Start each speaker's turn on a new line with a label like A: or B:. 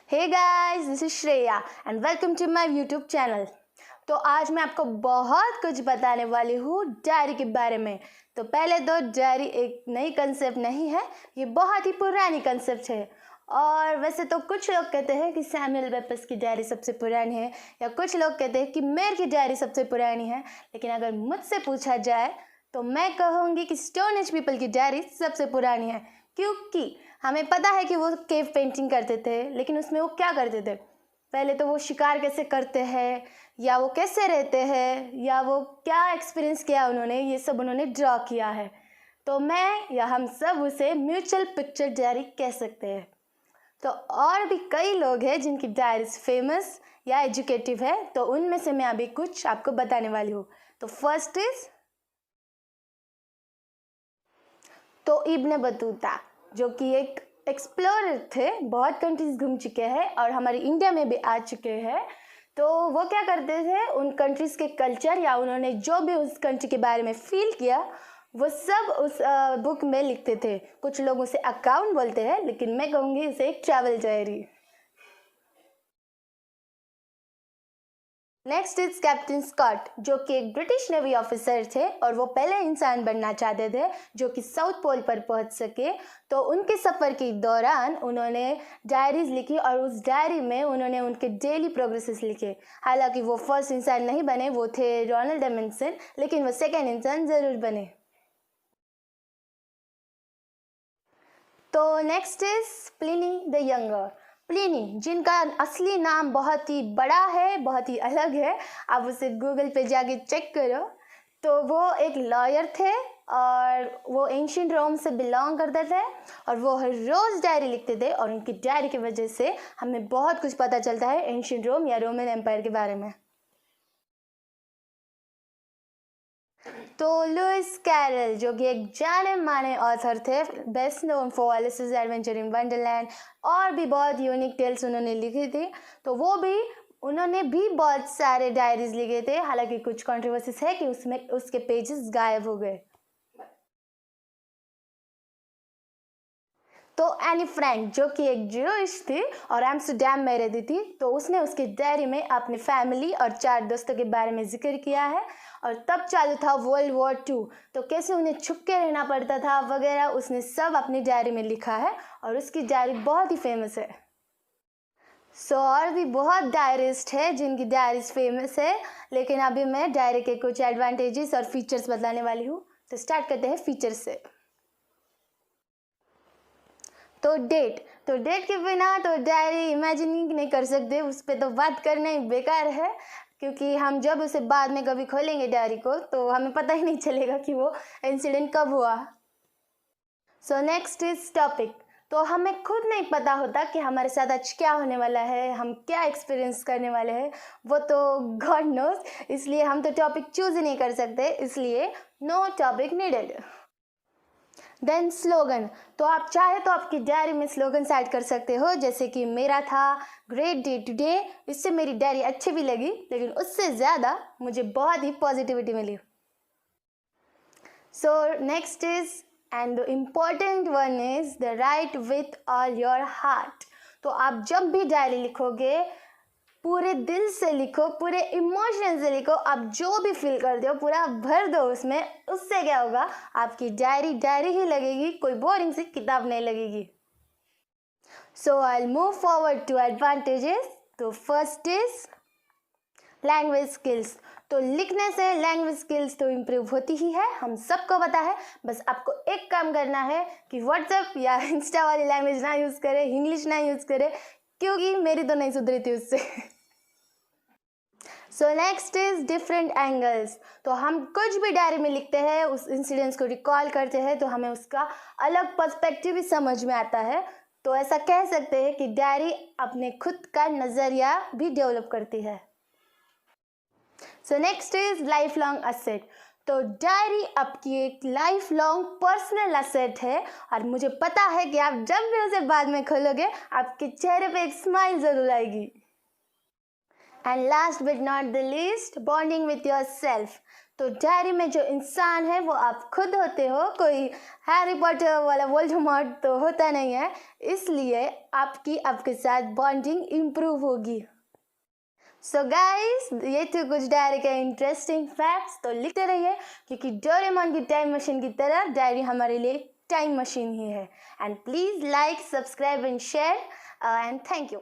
A: Hey guys, this is Shreya and welcome to my YouTube channel. तो आज मैं आपको बहुत कुछ बताने वाली हूँ डायरी के बारे में। तो पहले तो डायरी एक नई कंसेप्ट नहीं है, ये बहुत ही पुरानी कंसेप्ट है। और वैसे तो कुछ लोग कहते हैं कि सैमुअल वेपर्स की डायरी सबसे पुरानी है, या कुछ लोग कहते हैं कि मेर की डायरी सबसे पुरानी है। लेकिन अगर मुझसे पूछा जाए तो मैं कहूँगी कि स्टोन एज पीपल की डायरी सबसे पुरानी है, क्योंकि हमें पता है कि वो केव पेंटिंग करते थे। लेकिन उसमें वो क्या करते थे, पहले तो वो शिकार कैसे करते हैं, या वो कैसे रहते हैं, या वो क्या एक्सपीरियंस किया उन्होंने, ये सब उन्होंने ड्रॉ किया है। तो मैं या हम सब उसे म्यूचुअल पिक्चर डायरी कह सकते हैं। तो और भी कई लोग हैं जिनकी डायरीज फेमस या एजुकेटिव है, तो उनमें से मैं अभी कुछ आपको बताने वाली हूँ। तो फर्स्ट इज तो इब्न बतूता, जो कि एक एक्सप्लोरर थे, बहुत कंट्रीज घूम चुके हैं और हमारे इंडिया में भी आ चुके हैं। तो वो क्या करते थे, उन कंट्रीज़ के कल्चर या उन्होंने जो भी उस कंट्री के बारे में फील किया वो सब उस बुक में लिखते थे। कुछ लोग उसे अकाउंट बोलते हैं, लेकिन मैं कहूँगी इसे एक travel diary. Next is captain Scott, जो कि एक ब्रिटिश नेवी ऑफिसर थे और वो पहले इंसान बनना चाहते थे जो कि साउथ पोल पर पहुंच सके। तो उनके सफ़र के दौरान उन्होंने डायरीज लिखी और उस डायरी में उन्होंने उनके डेली प्रोग्रेसेस लिखे। हालांकि वो फर्स्ट इंसान नहीं बने, वो थे रोनाल्ड एमंडसन, लेकिन वो सेकेंड इंसान ज़रूर बने। तो next is Pliny the younger. Pliny, जिनका असली नाम बहुत ही बड़ा है, बहुत ही अलग है, आप उसे गूगल पे जाके चेक करो। तो वो एक लॉयर थे और वो एंशियंट रोम से बिलोंग करते थे और वो हर रोज़ डायरी लिखते थे, और उनकी डायरी की वजह से हमें बहुत कुछ पता चलता है एंशियंट रोम या रोमन एम्पायर के बारे में। तो लुइस कैरल, जो कि एक जाने माने ऑथर थे, best known for Alice's adventure in Wonderland, और भी बहुत यूनिक टेल्स उन्होंने लिखी थी। तो उन्होंने भी बहुत सारे डायरीज लिखे थे। हालांकि कुछ कंट्रोवर्सीज है कि उसमें उसके पेजेस गायब हो गए। तो एनी फ्रैंक, जो कि एक ज्यूइश थी और एम्स्टर्डम में रहती थी, तो उसने उसकी डायरी में अपनी फैमिली और 4 दोस्तों के बारे में जिक्र किया है। और तब चालू था वर्ल्ड वॉर 2, तो कैसे उन्हें छुप के रहना पड़ता था वगैरह, उसने सब अपनी डायरी में लिखा है और उसकी डायरी बहुत ही फेमस है। और भी बहुत डायरिस्ट है जिनकी डायरीज फेमस है, लेकिन अभी मैं डायरी के कुछ एडवांटेजेस और फीचर्स बताने वाली हूँ। तो स्टार्ट करते हैं फीचर्स से। तो डेट के बिना तो डायरी इमेजिन ही नहीं कर सकते, उस पर तो बात करना ही बेकार है, क्योंकि हम जब उसे बाद में कभी खोलेंगे डायरी को तो हमें पता ही नहीं चलेगा कि वो इंसिडेंट कब हुआ। सो नेक्स्ट इज टॉपिक। तो हमें खुद नहीं पता होता कि हमारे साथ आज क्या होने वाला है, हम क्या एक्सपीरियंस करने वाले हैं, वो तो गॉड नोज। इसलिए हम तो टॉपिक चूज ही नहीं कर सकते, इसलिए no topic needed. Then slogan, तो आप चाहे तो आपकी डायरी में स्लोगन ऐड कर सकते हो, जैसे कि मेरा था ग्रेट डे टुडे। इससे मेरी डायरी अच्छी भी लगी, लेकिन उससे ज़्यादा मुझे बहुत ही पॉजिटिविटी मिली। So next is and the important one is the write with all your heart. तो आप जब भी डायरी लिखोगे पूरे दिल से लिखो, पूरे इमोशन से लिखो, आप जो भी फील करते हो पूरा भर दो उसमें। उससे क्या होगा, आपकी डायरी ही लगेगी, कोई बोरिंग सी किताब नहीं लगेगी। So I move forward to advantages. तो फर्स्ट इज लैंग्वेज स्किल्स। तो लिखने से लैंग्वेज स्किल्स तो इम्प्रूव होती ही है, हम सबको पता है। बस आपको एक काम करना है कि व्हाट्सएप या इंस्टा वाली लैंग्वेज ना यूज़ करें, इंग्लिश ना यूज़ करें, क्योंकि मेरी तो नहीं सुधरी थी उससे। सो नेक्स्ट इज डिफरेंट एंगल्स। तो हम कुछ भी डायरी में लिखते हैं, उस इंसिडेंट्स को रिकॉल करते हैं, तो हमें उसका अलग पर्सपेक्टिव भी समझ में आता है। तो ऐसा कह सकते हैं कि डायरी अपने खुद का नज़रिया भी डेवलप करती है। सो next is life long asset. तो डायरी आपकी एक लाइफ लॉन्ग पर्सनल असेट है, और मुझे पता है कि आप जब भी उसे बाद में खोलोगे आपके चेहरे पे एक स्माइल ज़रूर आएगी। And last but not the least, bonding with your self. तो डायरी में जो इंसान है वो आप खुद होते हो, कोई हैरी पॉटर वाला वोल्डेमॉर्ट तो होता नहीं है, इसलिए आपके साथ बॉन्डिंग इम्प्रूव होगी। सो गाइस, ये थे कुछ डायरी के इंटरेस्टिंग फैक्ट्स। तो लिखते रहिए, क्योंकि डोरेमोन की टाइम मशीन की तरह डायरी हमारे लिए टाइम मशीन ही है। And please like, subscribe and share and thank you.